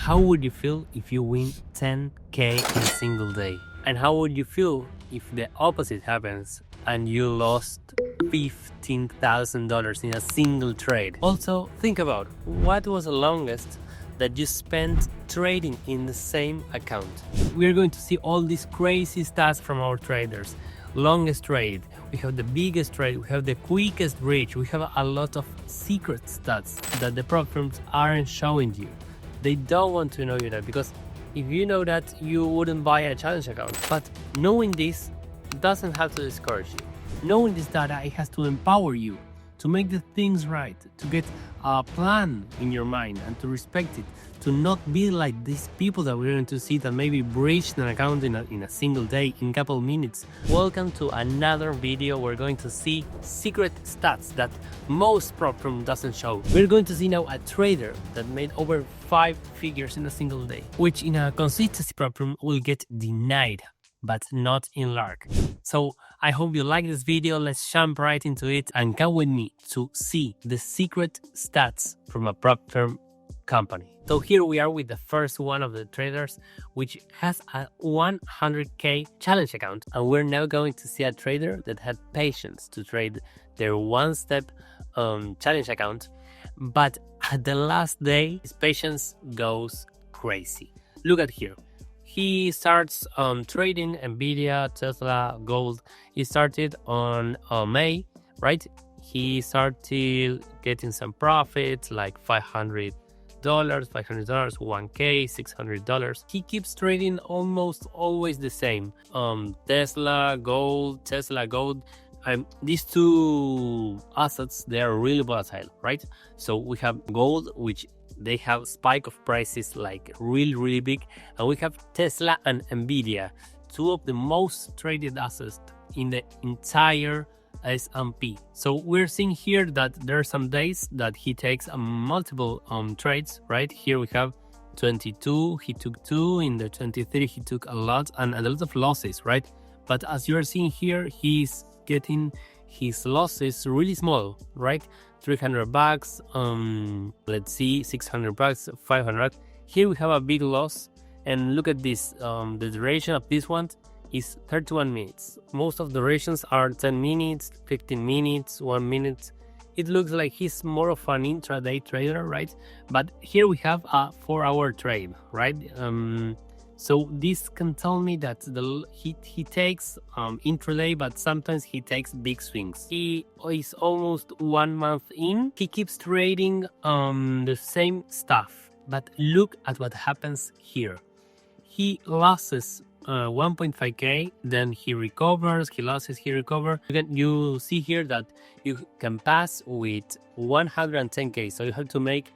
How would you feel if you win 10K in a single day? And how would you feel if the opposite happens and you lost $15,000 in a single trade? Also, think about what was the longest that you spent trading in the same account. We're going to see all these crazy stats from our traders. Longest trade, we have the biggest trade, we have the quickest reach, we have a lot of secret stats that the prop firms aren't showing you. They don't want to know you that, because if you know that, you wouldn't buy a challenge account. But knowing this doesn't have to discourage you. Knowing this data, it has to empower you to make the things right, to get a plan in your mind and to respect it, to not be like these people that we're going to see that maybe breached an account in a single day, in a couple minutes. Welcome to another video. We're going to see secret stats that most prop firm doesn't show. We're going to see now a trader that made over 5 figures in a single day, which in a consistency prop firm will get denied, but not in Lark. So I hope you like this video. Let's jump right into it and come with me to see the secret stats from a prop firm company. So here we are with the first one of the traders, which has a 100K challenge account. And we're now going to see a trader that had patience to trade their one-step challenge account. But at the last day, his patience goes crazy. Look at here. He starts trading Nvidia, Tesla, gold. He started on May, right? He started getting some profits, like $500, $1K, $600. He keeps trading almost always the same. Tesla, gold, Tesla, gold. These two assets, they are really volatile, right? So we have gold, which they have spike of prices like really big, and we have Tesla and Nvidia, two of the most traded assets in the entire S&P. So we're seeing here that there are some days that he takes multiple trades, right? Here we have 22, he took 2, in the 23 he took a lot, and a lot of losses, right? But as you're seeing here, he's getting his losses really small, right? $300, let's see, $600, 500. Here we have a big loss, and look at this. The duration of this one is 31 minutes. Most of the durations are 10 minutes, 15 minutes, 1 minute. It looks like he's more of an intraday trader, right? But here we have a 4-hour trade, right? So this can tell me that he takes intraday, but sometimes he takes big swings. He is almost 1 month in. He keeps trading the same stuff, but look at what happens here. He loses 1.5K, then he recovers, he loses, he recovers. You see here that you can pass with 110K, so you have to make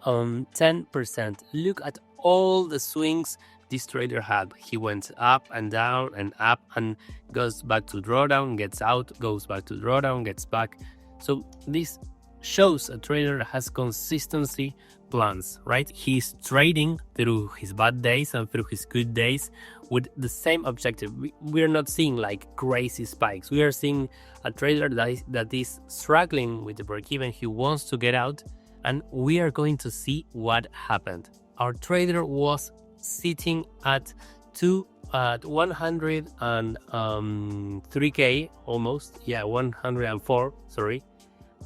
10%. Look at all the swings this trader had. He went up and down and up and goes back to drawdown, gets out, goes back to drawdown, gets back. So this shows a trader that has consistency plans, right? He's trading through his bad days and through his good days with the same objective. We're not seeing like crazy spikes. We are seeing a trader that is struggling with the break-even. He wants to get out, and we are going to see what happened. Our trader was sitting at 103K almost, 104, sorry,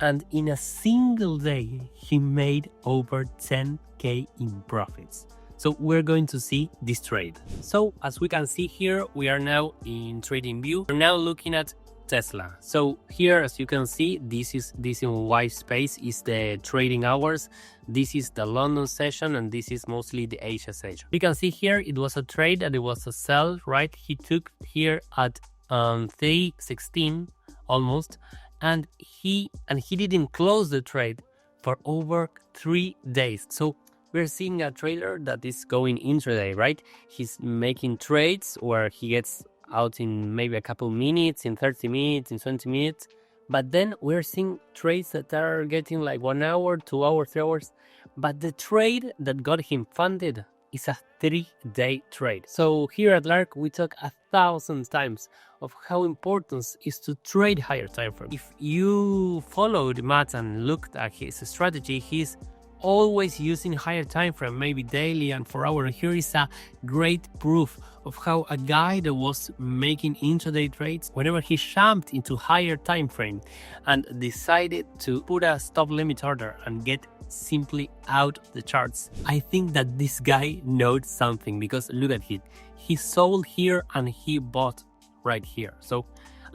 and in a single day he made over 10K in profits. So we're going to see this trade. So as we can see here, we are now in trading view. We're now looking at Tesla. So here, as you can see, this in white space is the trading hours. This is the London session, and this is mostly the Asia session. You can see here it was a trade and it was a sell, right? He took here at 316 almost, and he didn't close the trade for over 3 days. So we're seeing a trader that is going intraday, right? He's making trades where he gets out in maybe a couple minutes, in 30 minutes, in 20 minutes. But then we're seeing trades that are getting like 1 hour, 2 hours, 3 hours. But the trade that got him funded is a 3-day trade. So here at Lark, we talk 1,000 times of how important is to trade higher time frame. If you followed Matt and looked at his strategy, he's always using higher time frame, maybe daily and 4 hour. And here is a great proof of how a guy that was making intraday trades, whenever he jumped into higher time frame and decided to put a stop limit order and get simply out of the charts, I think that this guy knows something, because look at it. He sold here and he bought right here. So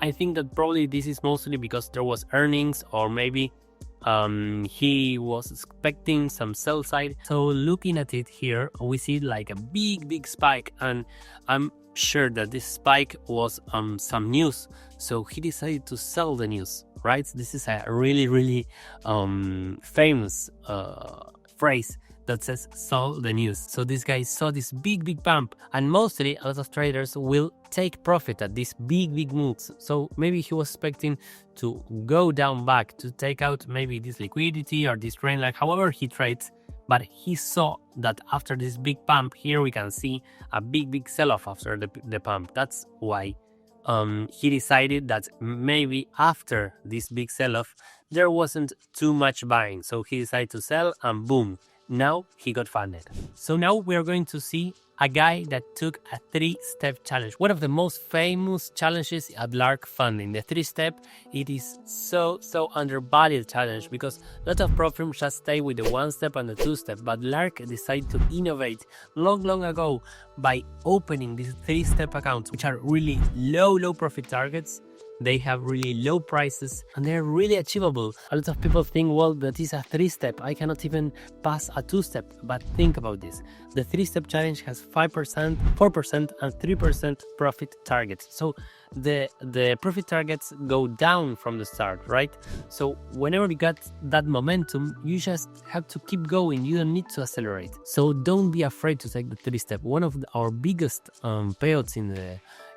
I think that probably this is mostly because there was earnings, or maybe he was expecting some sell side. So looking at it here, we see like a big spike, and I'm sure that this spike was some news. So he decided to sell the news, right? This is a really famous phrase that says sell the news. So this guy saw this big pump, and mostly a lot of traders will take profit at these big moves. So maybe he was expecting to go down back to take out maybe this liquidity or this trend, like however he trades. But he saw that after this big pump, here we can see a big sell-off after the pump. That's why he decided that maybe after this big sell-off there wasn't too much buying, so he decided to sell, and boom, now he got funded. So now we're going to see a guy that took a 3-step challenge, one of the most famous challenges at Lark funding. The 3-step, it is so undervalued challenge, because a lot of prop firms just stay with the 1-step and the 2-step, but Lark decided to innovate long ago by opening these 3-step accounts, which are really low profit targets. They have really low prices and they're really achievable. A lot of people think, well, that is a 3-step. I cannot even pass a 2-step. But think about this. The 3-step challenge has 5%, 4% and 3% profit targets. So the profit targets go down from the start, right? So whenever you got that momentum, you just have to keep going. You don't need to accelerate. So don't be afraid to take the 3-step. One of our biggest payouts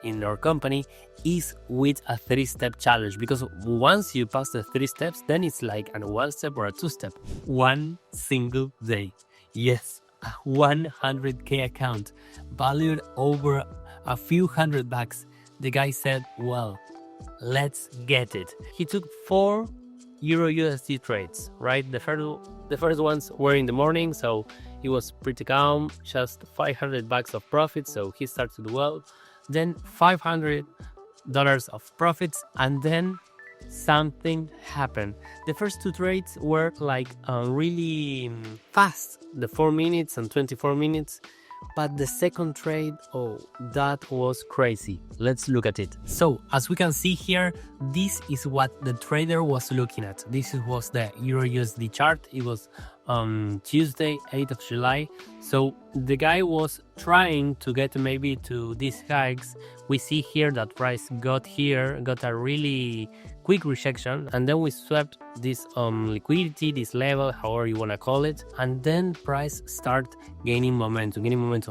in our company is with a 3-step challenge, because once you pass the 3 steps, then it's like a 1-step or a 2-step. One single day. Yes, a 100K account valued over a few $100. The guy said, well, let's get it. He took 4 Euro USD trades, right? The first ones were in the morning, so he was pretty calm, just $500 of profit, so he started well. Then $500 of profits, and then something happened. The first 2 trades were like really fast, the 4 minutes and 24 minutes. But the second trade, oh, that was crazy. Let's look at it. So as we can see here, this is what the trader was looking at. This was the Euro USD chart. It was Tuesday, 8th of July. So the guy was trying to get maybe to these hikes. We see here that price got a really quick rejection, and then we swept this liquidity, this level, however you want to call it, and then price start gaining momentum,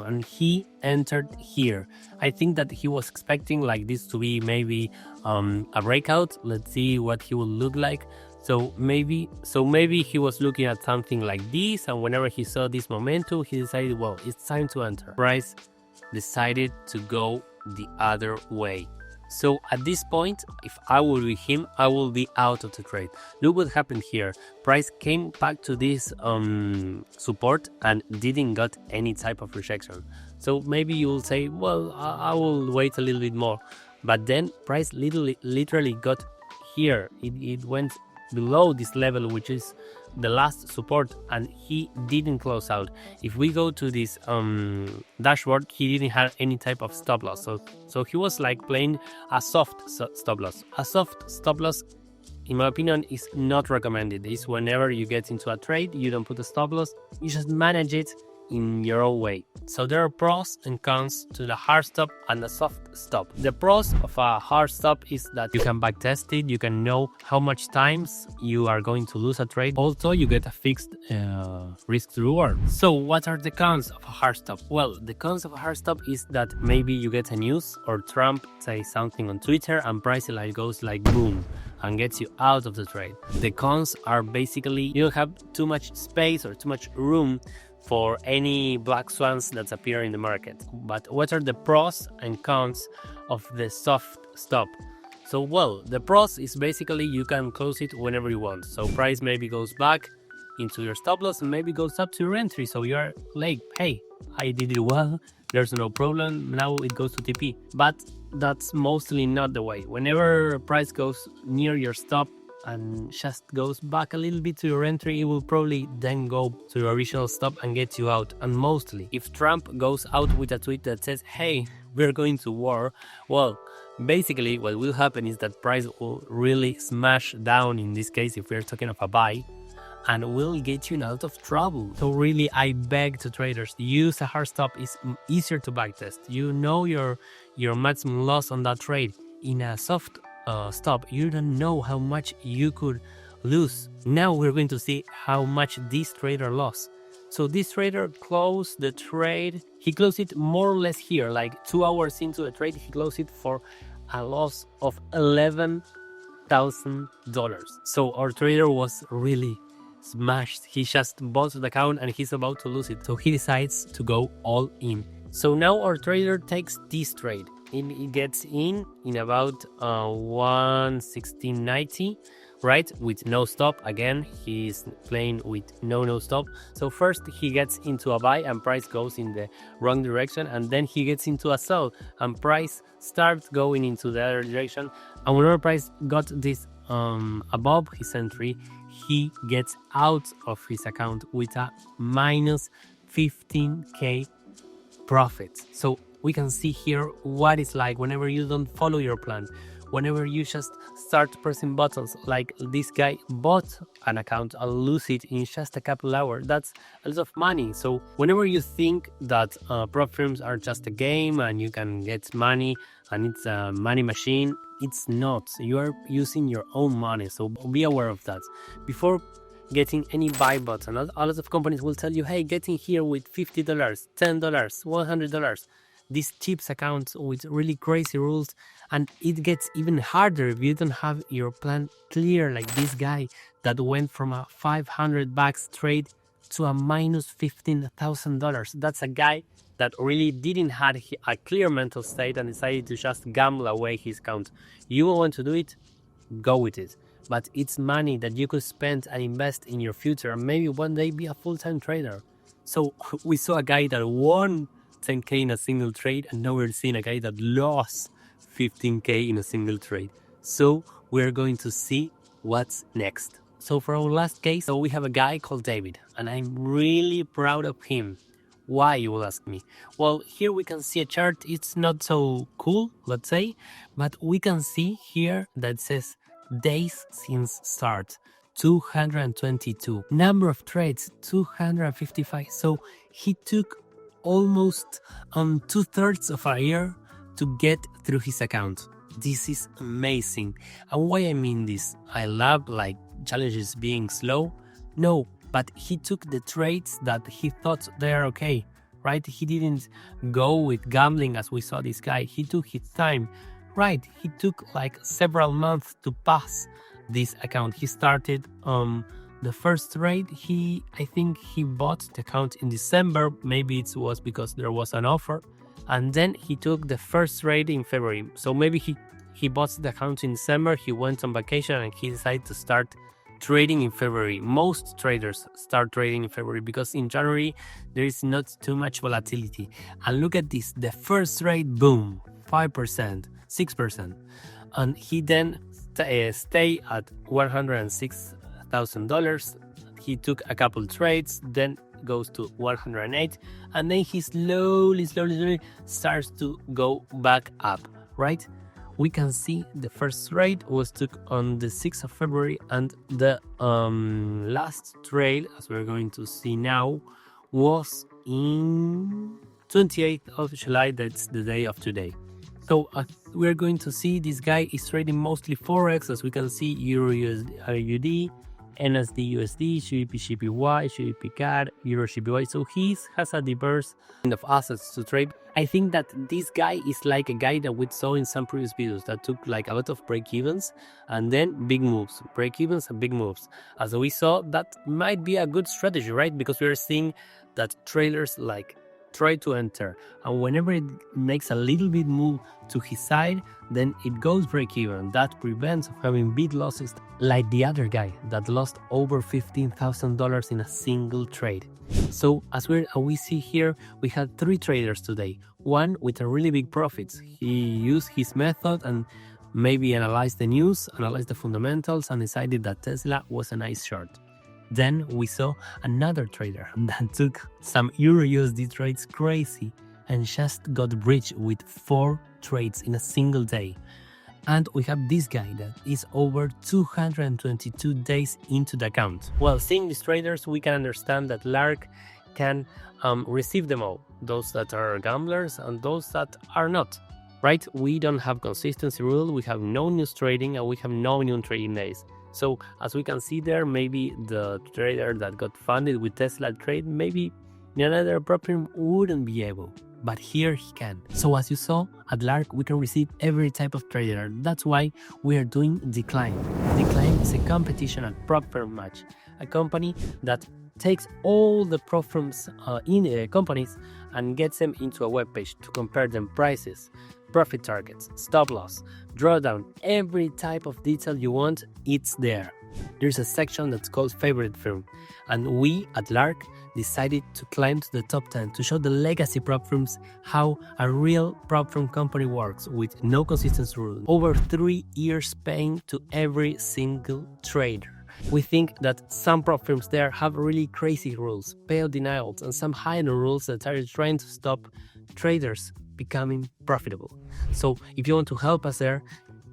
and he entered here. I think that he was expecting like this to be maybe a breakout. Let's see what he will look like. So maybe he was looking at something like this, and whenever he saw this momentum, he decided, well, it's time to enter. Price decided to go the other way. So at this point, if I would be him, I will be out of the trade. Look what happened here. Price came back to this support and didn't got any type of rejection. So maybe you will say, well, I will wait a little bit more. But then price literally got here. It went below this level, which is the last support, and he didn't close out. If we go to this dashboard, he didn't have any type of stop loss. So he was like playing a soft stop loss. A soft stop loss, in my opinion, is not recommended. It's whenever you get into a trade, you don't put a stop loss, you just manage it in your own way. So there are pros and cons to the hard stop and the soft stop. The pros of a hard stop is that you can backtest it, you can know how much times you are going to lose a trade. Also, you get a fixed risk to reward. So what are the cons of a hard stop? Well, the cons of a hard stop is that maybe you get a news or Trump says something on Twitter and price like goes like boom and gets you out of the trade. The cons are basically you don't have too much space or too much room for any black swans that appear in the market. But what are the pros and cons of the soft stop? So, well, the pros is basically you can close it whenever you want. So price maybe goes back, into your stop loss and maybe goes up to your entry. So you're like, hey, I did it well, there's no problem, now it goes to TP. But that's mostly not the way. Whenever price goes near your stop and just goes back a little bit to your entry, it will probably then go to your original stop and get you out. And mostly, if Trump goes out with a tweet that says, hey, we're going to war, well, basically what will happen is that price will really smash down, in this case if we're talking of a buy, and will get you in a lot of trouble. So really, I beg to traders, use a hard stop. It's easier to backtest. You know your maximum loss on that trade. In a soft stop, you don't know how much you could lose. Now we're going to see how much this trader lost. So this trader closed the trade. He closed it more or less here, like 2 hours into the trade. He closed it for a loss of $11,000. So our trader was really smashed. He just bought the account and he's about to lose it. So he decides to go all in. So now our trader takes this trade. He gets in about 116.90, right? With no stop. Again, he's playing with no stop. So first he gets into a buy and price goes in the wrong direction, and then he gets into a sell and price starts going into the other direction. And whenever price got this above his entry, he gets out of his account with a minus 15k profit. So we can see here what it's like whenever you don't follow your plan, whenever you just start pressing buttons. Like this guy bought an account and lose it in just a couple hours. That's a lot of money. So whenever you think that prop firms are just a game and you can get money and it's a money machine, it's not. You are using your own money, so be aware of that. Before getting any buy button, a lot of companies will tell you, hey, get in here with $50, $10, $100. These chips accounts with really crazy rules, and it gets even harder if you don't have your plan clear, like this guy that went from a $500 trade to a minus $15,000. That's a guy that really didn't have a clear mental state and decided to just gamble away his account. You will want to do it, go with it. But it's money that you could spend and invest in your future and maybe one day be a full-time trader. So we saw a guy that won 10k in a single trade, and now we're seeing a guy that lost 15k in a single trade. So we're going to see what's next. So for our last case, we have a guy called David, and I'm really proud of him. Why, you will ask me? Well, here we can see a chart. It's not so cool, let's say, but we can see here that says days since start, 222. Number of trades, 255. So he took almost 2/3 of a year to get through his account. This is amazing. And why I mean this? I love like challenges being slow. No, but he took the trades that he thought they are okay, right? He didn't go with gambling as we saw this guy. He took his time, right? He took like several months to pass this account. He started the first trade. I think he bought the account in December. Maybe it was because there was an offer. And then he took the first trade in February. So maybe he bought the account in December, he went on vacation, and he decided to start trading in February. Most traders start trading in February because in January there is not too much volatility. And look at this, the first trade, boom, 5%, 6%. And he then stay at $106,000. He took a couple trades, then goes to 108, and then he slowly starts to go back up, right? We can see the first trade was took on the 6th of February, and the last trade, as we're going to see now, was in 28th of July. That's the day of today. So we're going to see this guy is trading mostly Forex, as we can see Euro USD, NSD USD, GBP JPY, GBP CAD, Euro JPY. So he has a diverse kind of assets to trade. I think that this guy is like a guy that we saw in some previous videos that took like a lot of break-evens and then big moves, break-evens and big moves. As we saw, that might be a good strategy, right? Because we are seeing that traders like try to enter, and whenever it makes a little bit move to his side, then it goes break even. That prevents of having big losses like the other guy that lost over $15,000 in a single trade. So as we see here, we had 3 traders today. One with a really big profits. He used his method and maybe analyzed the news, analyzed the fundamentals, and decided that Tesla was a nice short. Then we saw another trader that took some EURUSD trades crazy and just got bridged with 4 trades in a single day. And we have this guy that is over 222 days into the account. Well, seeing these traders, we can understand that Lark can receive them all, those that are gamblers and those that are not, right? We don't have consistency rule, we have no news trading, and we have no new trading days. So as we can see there, maybe the trader that got funded with Tesla trade, maybe in another prop firm wouldn't be able, but here he can. So as you saw, at Lark we can receive every type of trader. That's why we are doing Decline. Decline is a competition at prop firm match, a company that takes all the prop firms in companies and gets them into a web page to compare them prices, profit targets, stop loss, drawdown, every type of detail you want, it's there. There's a section that's called favorite firm, and we at Lark decided to climb to the top 10 to show the legacy prop firms how a real prop firm company works with no consistency rule. Over 3 years paying to every single trader. We think that some prop firms there have really crazy rules, payout denials, and some hidden rules that are trying to stop traders becoming profitable. So if you want to help us there,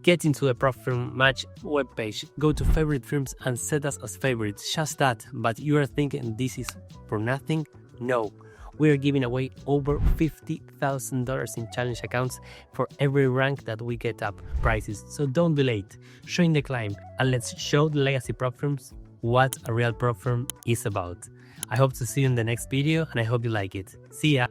get into the prop firm match webpage, go to favorite firms and set us as favorites, just that. But you are thinking this is for nothing? No, we are giving away over $50,000 in challenge accounts for every rank that we get up prices. So don't be late, join the climb and let's show the legacy prop firms what a real prop firm is about. I hope to see you in the next video and I hope you like it. See ya!